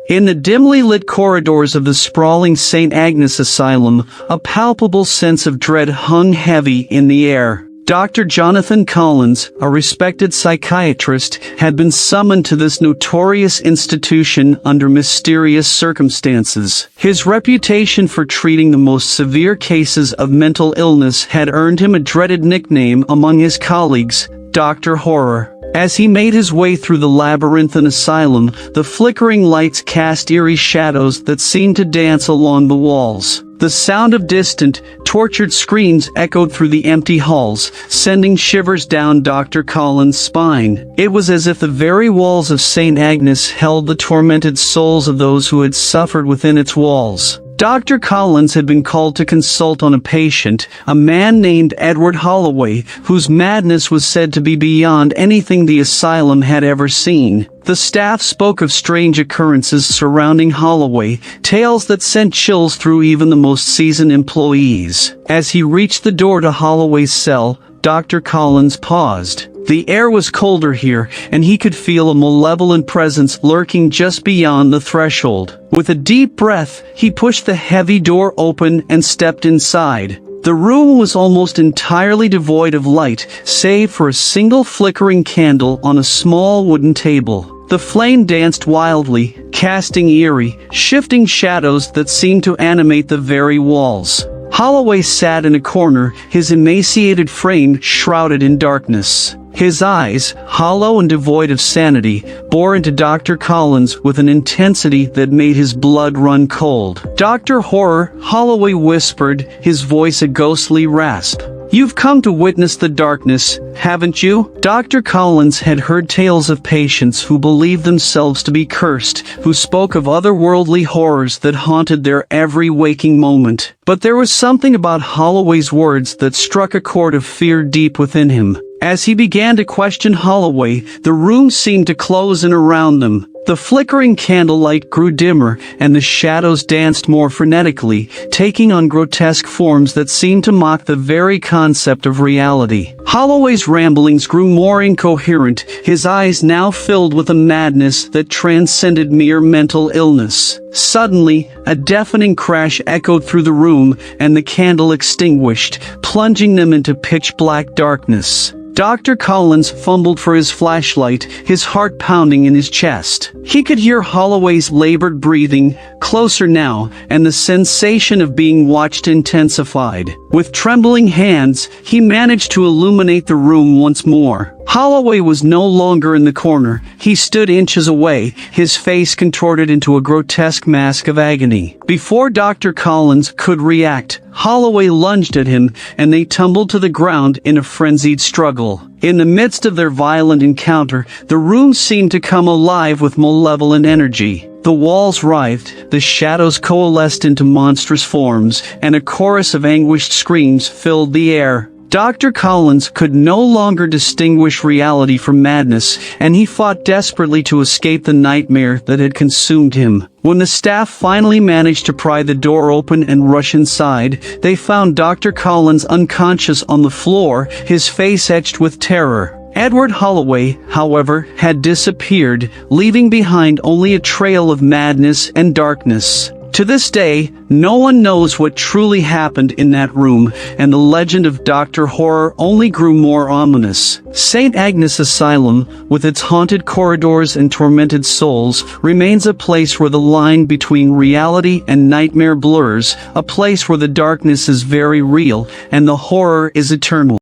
In the dimly lit corridors of the sprawling St. Agnes Asylum, a palpable sense of dread hung heavy in the air. Dr. Jonathan Collins, a respected psychiatrist, had been summoned to this notorious institution under mysterious circumstances. His reputation for treating the most severe cases of mental illness had earned him a dreaded nickname among his colleagues, Dr. Horror. As he made his way through the labyrinthine asylum, the flickering lights cast eerie shadows that seemed to dance along the walls. The sound of distant, tortured screams echoed through the empty halls, sending shivers down Dr. Collins' spine. It was as if the very walls of St. Agnes held the tormented souls of those who had suffered within its walls. Dr. Collins had been called to consult on a patient, a man named Edward Holloway, whose madness was said to be beyond anything the asylum had ever seen. The staff spoke of strange occurrences surrounding Holloway, tales that sent chills through even the most seasoned employees. As he reached the door to Holloway's cell, Dr. Collins paused. The air was colder here, and he could feel a malevolent presence lurking just beyond the threshold. With a deep breath, he pushed the heavy door open and stepped inside. The room was almost entirely devoid of light, save for a single flickering candle on a small wooden table. The flame danced wildly, casting eerie, shifting shadows that seemed to animate the very walls. Holloway sat in a corner, his emaciated frame shrouded in darkness. His eyes, hollow and devoid of sanity, bore into Dr. Collins with an intensity that made his blood run cold. "Dr. Horror," Holloway whispered, his voice a ghostly rasp. "You've come to witness the darkness, haven't you?" Dr. Collins had heard tales of patients who believed themselves to be cursed, who spoke of otherworldly horrors that haunted their every waking moment. But there was something about Holloway's words that struck a chord of fear deep within him. As he began to question Holloway, the room seemed to close in around them. The flickering candlelight grew dimmer, and the shadows danced more frenetically, taking on grotesque forms that seemed to mock the very concept of reality. Holloway's ramblings grew more incoherent, his eyes now filled with a madness that transcended mere mental illness. Suddenly, a deafening crash echoed through the room, and the candle extinguished, plunging them into pitch-black darkness. Dr. Collins fumbled for his flashlight, his heart pounding in his chest. He could hear Holloway's labored breathing, closer now, and the sensation of being watched intensified. With trembling hands, he managed to illuminate the room once more. Holloway was no longer in the corner. He stood inches away, his face contorted into a grotesque mask of agony. Before Dr. Collins could react, Holloway lunged at him, and they tumbled to the ground in a frenzied struggle. In the midst of their violent encounter, the room seemed to come alive with malevolent energy. The walls writhed, the shadows coalesced into monstrous forms, and a chorus of anguished screams filled the air. Dr. Collins could no longer distinguish reality from madness, and he fought desperately to escape the nightmare that had consumed him. When the staff finally managed to pry the door open and rush inside, they found Dr. Collins unconscious on the floor, his face etched with terror. Edward Holloway, however, had disappeared, leaving behind only a trail of madness and darkness. To this day, no one knows what truly happened in that room, and the legend of Dr. Horror only grew more ominous. St. Agnes Asylum, with its haunted corridors and tormented souls, remains a place where the line between reality and nightmare blurs, a place where the darkness is very real and the horror is eternal.